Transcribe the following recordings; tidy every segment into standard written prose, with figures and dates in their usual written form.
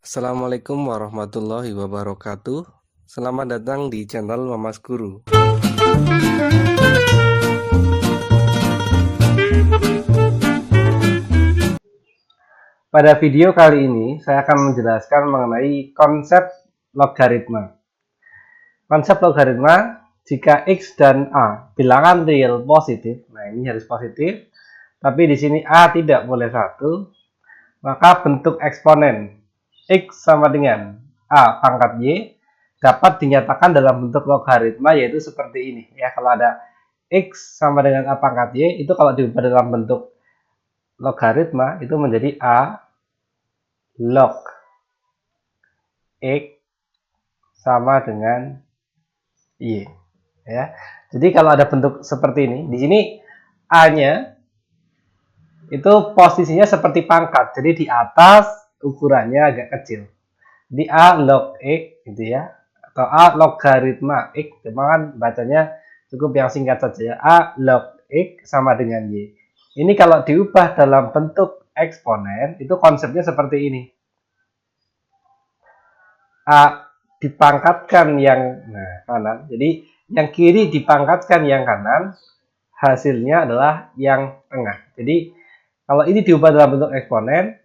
Assalamualaikum warahmatullahi wabarakatuh. Selamat datang di channel Mamas Guru. Pada video kali ini, saya akan menjelaskan mengenai konsep logaritma. Konsep logaritma, jika X dan A bilangan real positif, nah ini harus positif, tapi di sini A tidak boleh 1, maka bentuk eksponen X sama dengan A pangkat Y dapat dinyatakan dalam bentuk logaritma, yaitu seperti ini ya. Kalau ada X sama dengan A pangkat Y, itu kalau diubah dalam bentuk logaritma itu menjadi A log X sama dengan Y ya. Jadi kalau ada bentuk seperti ini, di sini A-nya itu posisinya seperti pangkat, jadi di atas ukurannya agak kecil. Di A log X gitu ya, atau A logaritma X, cuma kan bacanya cukup yang singkat saja ya. A log X sama dengan Y. Ini kalau diubah dalam bentuk eksponen, itu konsepnya seperti ini. A dipangkatkan yang kanan, jadi yang kiri dipangkatkan yang kanan, hasilnya adalah yang tengah. Jadi kalau ini diubah dalam bentuk eksponen,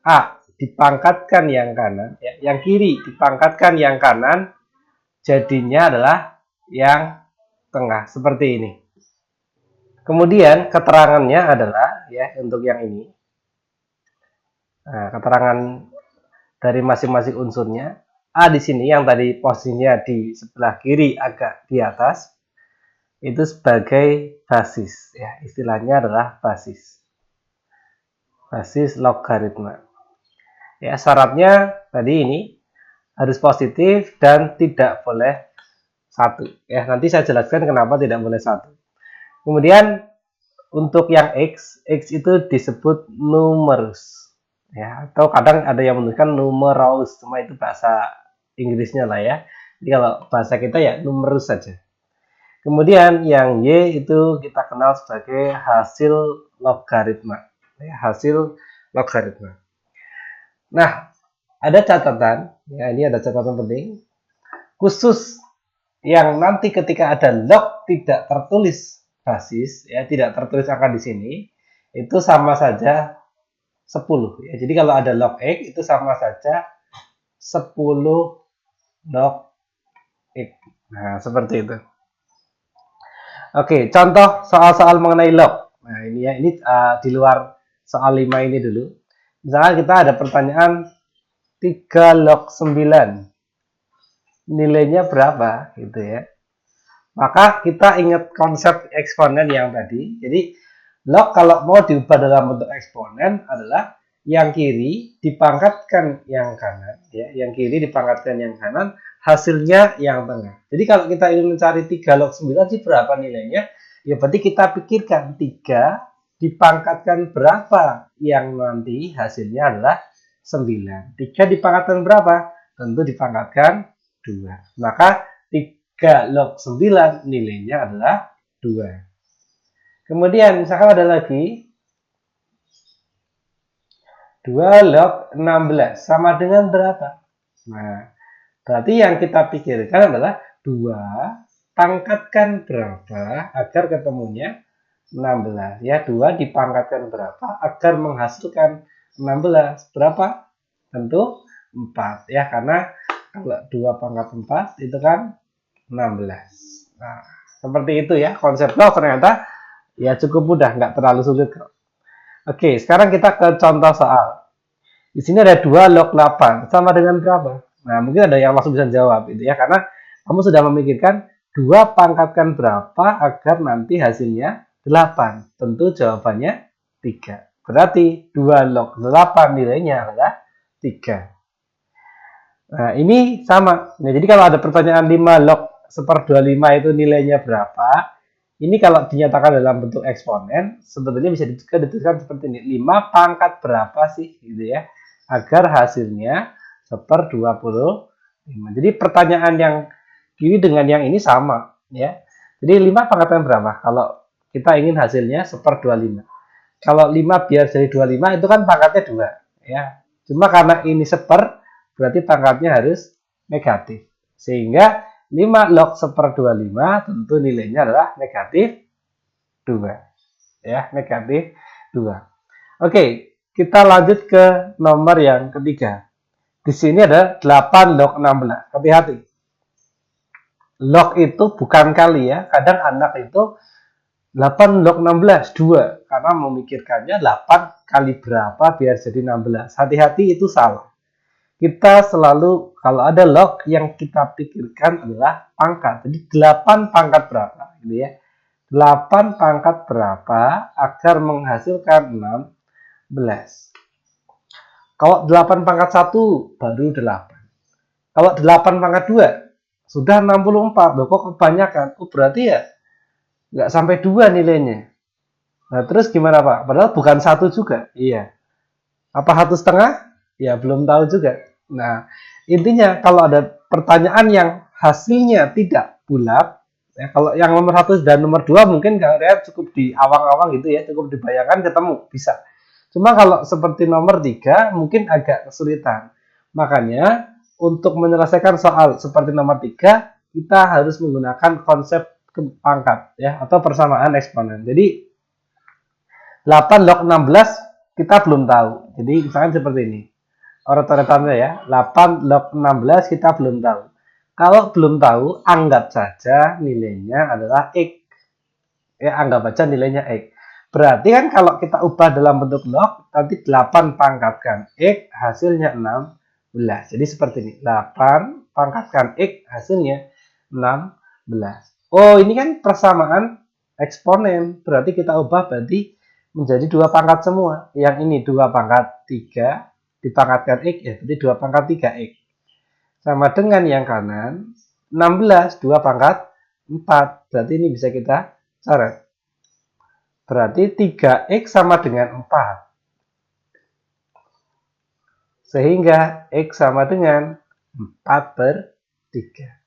A dipangkatkan yang kanan, ya, yang kiri dipangkatkan yang kanan, jadinya adalah yang tengah, seperti ini. Kemudian keterangannya adalah, ya, untuk yang ini, nah, keterangan dari masing-masing unsurnya, A di sini yang tadi posisinya di sebelah kiri agak di atas, itu sebagai basis, ya, istilahnya adalah basis logaritma. Ya, syaratnya tadi ini harus positif dan tidak boleh 1. Ya, nanti saya jelaskan kenapa tidak boleh 1. Kemudian untuk yang X itu disebut numerus. Ya, atau kadang ada yang menuliskan numerous, cuma itu bahasa Inggrisnya lah ya. Jadi kalau bahasa kita ya numerus saja. Kemudian yang Y itu kita kenal sebagai hasil logaritma. Ya, hasil logaritma. Nah, ada catatan, ya ini ada catatan penting, khusus yang nanti ketika ada log tidak tertulis basis, ya tidak tertulis angka di sini, itu sama saja 10. Ya. Jadi kalau ada log X itu sama saja 10 log X. Nah, seperti itu. Oke, contoh soal-soal mengenai log. Nah, ini ya, ini di luar soal 5 ini dulu. Misalnya kita ada pertanyaan 3 log 9. Nilainya berapa gitu ya. Maka kita ingat konsep eksponen yang tadi. Jadi log kalau mau diubah dalam bentuk eksponen adalah yang kiri dipangkatkan yang kanan, ya, yang kiri dipangkatkan yang kanan, hasilnya yang tengah. Jadi kalau kita ingin mencari 3 log 9 sih berapa nilainya? Ya berarti kita pikirkan 3 dipangkatkan berapa yang nanti hasilnya adalah 9. 3 dipangkatkan berapa? Tentu dipangkatkan 2. Maka 3 log 9 nilainya adalah 2. Kemudian misalkan ada lagi 2 log 16 sama dengan berapa? Nah, berarti yang kita pikirkan adalah 2 pangkatkan berapa agar ketemunya 16. Ya, 2 dipangkatkan berapa agar menghasilkan 16. Berapa? Tentu 4. Ya, karena kalau 2 pangkat 4 itu kan 16. Nah, seperti itu ya. Konsep log ternyata ya cukup mudah, nggak terlalu sulit kok. Oke, sekarang kita ke contoh soal. Di sini ada 2 log 8 sama dengan berapa? Nah, mungkin ada yang langsung bisa jawab itu ya, karena kamu sudah memikirkan 2 pangkatkan berapa agar nanti hasilnya 8. Tentu jawabannya 3. Berarti 2 log 8 nilainya adalah 3. Nah, ini sama. Nah, jadi kalau ada pertanyaan 5 log 1/25 itu nilainya berapa? Ini kalau dinyatakan dalam bentuk eksponen, sebetulnya bisa dituliskan seperti ini. 5 pangkat berapa sih? Gitu ya. Agar hasilnya 1/25. Jadi pertanyaan yang kiri dengan yang ini sama. Ya. Jadi 5 pangkatan berapa? Kalau kita ingin hasilnya 1/25. Kalau 5 biar jadi 25 itu kan pangkatnya 2. Ya. Cuma karena ini 1/, berarti pangkatnya harus negatif. Sehingga 5 log 1/25 tentu nilainya adalah negatif 2. Ya, negatif 2. Oke, kita lanjut ke nomor yang ketiga. Di sini ada 8 log 16. Hati-hati. Log itu bukan kali ya. Kadang anak itu 8 log 16, 2. Karena memikirkannya 8 kali berapa biar jadi 16. Hati-hati, itu salah. Kita selalu, kalau ada log, yang kita pikirkan adalah pangkat. Jadi 8 pangkat berapa, gitu ya. 8 pangkat berapa agar menghasilkan 16. Kalau 8 pangkat 1 baru 8. Kalau 8 pangkat 2 sudah 64. Loh, kok kebanyakan? Oh, berarti ya nggak sampai 2 nilainya. Nah, terus gimana, Pak? Padahal bukan 1 juga. Iya. Apa 1,5? Ya, belum tahu juga. Nah, intinya kalau ada pertanyaan yang hasilnya tidak bulat, ya, kalau yang nomor 1 dan nomor 2 mungkin kalian cukup di awang-awang gitu ya, cukup dibayangkan ketemu, bisa. Cuma kalau seperti nomor 3 mungkin agak kesulitan. Makanya untuk menyelesaikan soal seperti nomor 3, kita harus menggunakan konsep pangkat ya, atau persamaan eksponen. Jadi 8 log 16 kita belum tahu. Jadi misalkan seperti ini. Urutannya ya, 8 log 16 kita belum tahu. Kalau belum tahu, anggap saja nilainya adalah X. Ya, anggap saja nilainya X. Berarti kan kalau kita ubah dalam bentuk log, nanti 8 pangkatkan X, hasilnya 16. Jadi seperti ini, 8 pangkatkan X, hasilnya 16. Oh, ini kan persamaan eksponen. Berarti kita ubah berarti menjadi 2 pangkat semua. Yang ini 2 pangkat 3, dipangkatkan X, ya berarti 2 pangkat 3X. Sama dengan yang kanan, 16, 2 pangkat 4. Berarti ini bisa kita coret. Berarti 3X sama dengan 4. Sehingga X sama dengan 4/3.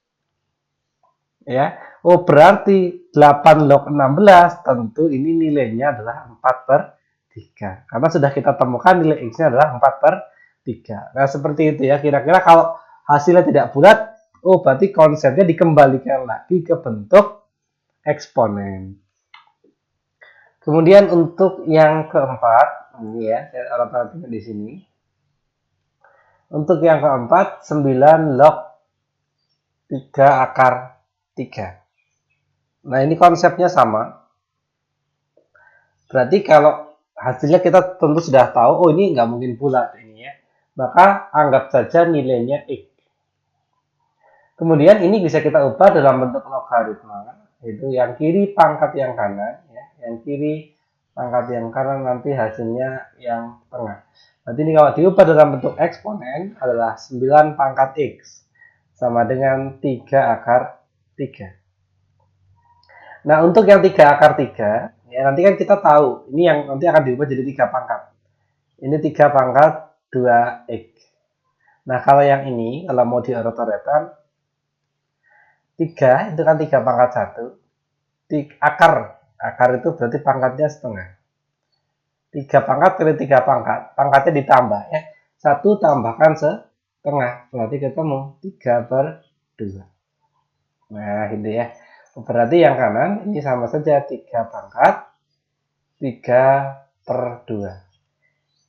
Ya. Oh, berarti 8 log 16 tentu ini nilainya adalah 4/3. Karena sudah kita temukan nilai X-nya adalah 4/3. Nah, seperti itu ya. Kira-kira kalau hasilnya tidak bulat, oh berarti konsepnya dikembalikan lagi ke bentuk eksponen. Kemudian untuk yang keempat, ini ya, saya taruh di sini. Untuk yang keempat, 9 log 3 akar 3. Nah, ini konsepnya sama. Berarti kalau hasilnya kita tentu sudah tahu, oh ini nggak mungkin bulat ini ya. Maka anggap saja nilainya X. Kemudian ini bisa kita ubah dalam bentuk logaritma. Itu yang kiri pangkat yang kanan, ya. Yang kiri pangkat yang kanan, nanti hasilnya yang tengah. Nanti ini kalau diubah dalam bentuk eksponen adalah 9 pangkat X sama dengan 3 akar 3. Nah, untuk yang 3 akar 3, ya nanti kan kita tahu, ini yang nanti akan diubah jadi 3 pangkat. Ini 3 pangkat 2X. Nah, kalau yang ini, kalau mau diurut-urutan, 3 itu kan 3 pangkat 1. Akar itu berarti pangkatnya setengah. 3 pangkat kali 3 pangkat. Pangkatnya ditambah ya. 1 tambahkan setengah. Berarti ketemu 3/2. Nah, gitu ya. Berarti yang kanan ini sama saja 3 pangkat 3/2.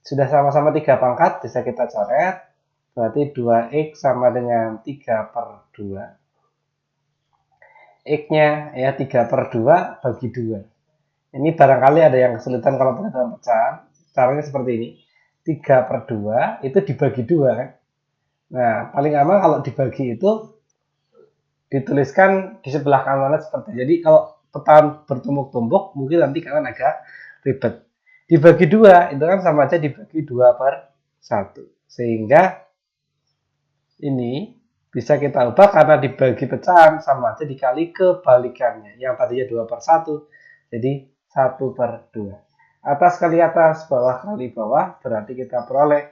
Sudah sama-sama 3 pangkat, bisa kita coret. Berarti 2X sama dengan 3/2. X-nya ya 3/2 bagi 2. Ini barangkali ada yang kesulitan kalau pengetahuan pecahan. Caranya seperti ini. 3/2 itu dibagi 2 kan. Nah, paling aman kalau dibagi itu dituliskan di sebelah kanan seperti ini. Jadi kalau pecahan bertumpuk-tumpuk mungkin nanti kalian agak ribet. Dibagi 2 itu kan sama aja dibagi 2/1. Sehingga ini bisa kita ubah karena dibagi pecahan sama aja dikali kebalikannya. Yang tadinya 2/1 jadi 1/2. Atas kali atas, bawah kali bawah, berarti kita peroleh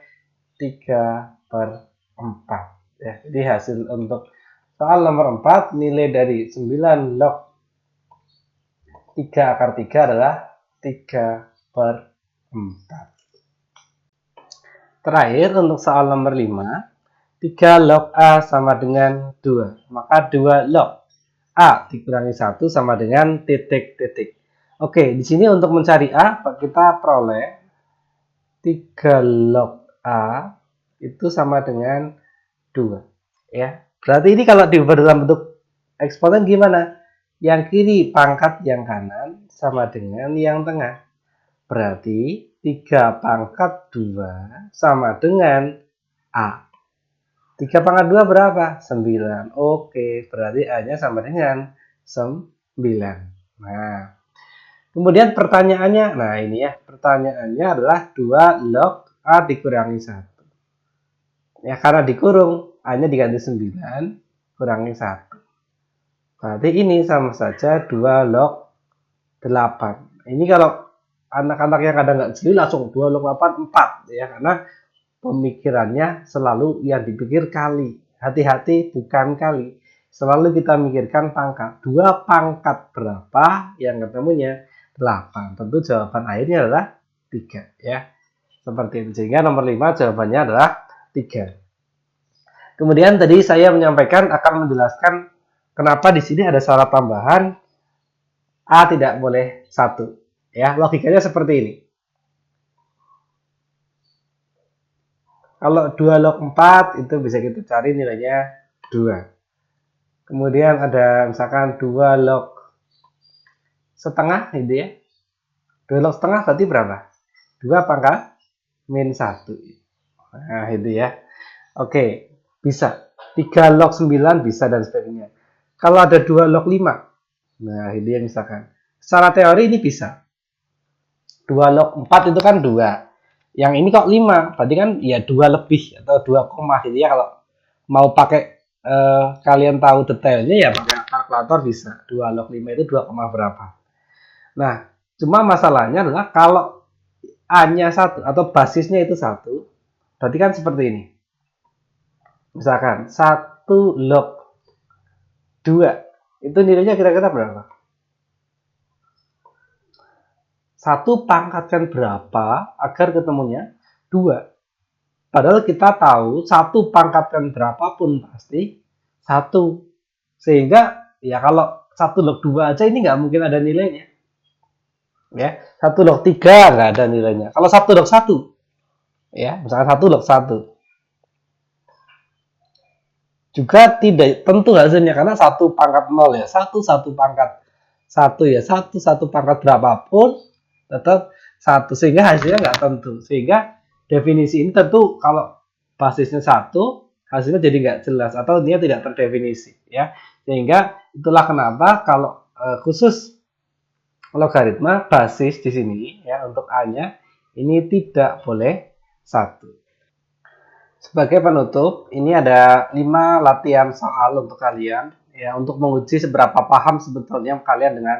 3/4. Ya, jadi hasil untuk soal nomor 4, nilai dari 9 log 3 akar 3 adalah 3/4. Terakhir untuk soal nomor 5, 3 log A sama dengan 2. Maka 2 log A dikurangi 1 sama dengan titik-titik. Oke, di sini untuk mencari A, kita peroleh 3 log A itu sama dengan 2. Ya. Berarti ini kalau diubah dalam bentuk eksponen gimana? Yang kiri pangkat yang kanan sama dengan yang tengah. Berarti 3 pangkat 2 sama dengan A. 3 pangkat 2 berapa? 9. Oke, berarti A-nya sama dengan 9. Nah, kemudian pertanyaannya, nah ini ya, pertanyaannya adalah 2 log A dikurangi 1. Ya, karena dikurung, A-nya diganti 9, kurangi 1. Berarti ini sama saja 2 log 8. Ini kalau anak-anak yang kadang nggak jeli langsung 2 log 8, 4. Ya, karena pemikirannya selalu yang dipikir kali. Hati-hati, bukan kali. Selalu kita mikirkan pangkat. 2 pangkat berapa yang ketemunya? 8. Tentu jawaban akhirnya adalah 3. Ya. Seperti itu. Sehingga nomor 5 jawabannya adalah 3. Kemudian tadi saya menyampaikan akan menjelaskan kenapa di sini ada syarat tambahan A tidak boleh 1. Ya, logikanya seperti ini. Kalau 2 log 4 itu bisa kita cari nilainya 2. Kemudian ada misalkan 2 log setengah gitu ya. 2 log setengah berarti berapa? 2 pangkat min 1. Nah, itu ya. Oke, bisa. 3 log 9 bisa dan sebagainya. Kalau ada 2 log 5. Nah, ini ya misalkan. Secara teori ini bisa. 2 log 4 itu kan 2. Yang ini kok 5, berarti kan ya 2 lebih atau 2 koma gitu ya. Kalau mau pakai kalian tahu detailnya ya pakai kalkulator bisa. 2 log 5 itu 2 koma berapa. Nah, cuma masalahnya adalah kalau A-nya 1 atau basisnya itu 1, berarti kan seperti ini. Misalkan 1 log 2 itu nilainya kira-kira berapa? 1 pangkatkan berapa agar ketemunya 2. Padahal kita tahu 1 pangkatkan berapapun pasti 1. Sehingga ya kalau 1 log 2 aja ini nggak mungkin ada nilainya. Ya, 1 log 3 nggak ada nilainya. Kalau 1 log 1, ya, misalkan 1 log 1. Juga tidak tentu hasilnya karena 1 pangkat 0 ya, 1 pangkat 1 ya, 1 pangkat berapapun tetap 1, sehingga hasilnya nggak tentu. Sehingga definisi ini tentu kalau basisnya 1, hasilnya jadi nggak jelas atau dia tidak terdefinisi ya. Sehingga itulah kenapa kalau khusus logaritma basis di sini ya untuk A-nya ini tidak boleh 1. Sebagai penutup, ini ada 5 latihan soal untuk kalian ya untuk menguji seberapa paham sebetulnya kalian dengan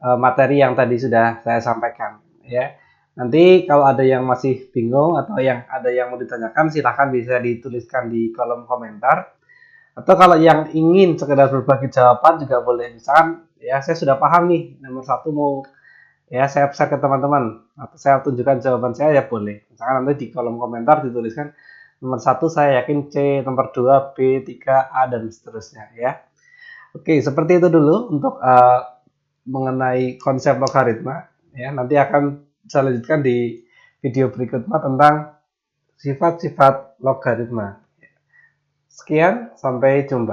materi yang tadi sudah saya sampaikan ya. Nanti kalau ada yang masih bingung atau yang ada yang mau ditanyakan silahkan bisa dituliskan di kolom komentar. Atau kalau yang ingin sekedar berbagi jawaban juga boleh. Misalkan ya saya sudah paham nih nomor 1 mau ya saya share ke teman-teman atau saya tunjukkan jawaban saya ya boleh. Misalkan nanti di kolom komentar dituliskan nomor 1 saya yakin C, nomor 2 B, 3 A dan seterusnya ya. Oke, seperti itu dulu untuk mengenai konsep logaritma ya. Nanti akan saya lanjutkan di video berikutnya tentang sifat-sifat logaritma. Sekian, sampai jumpa.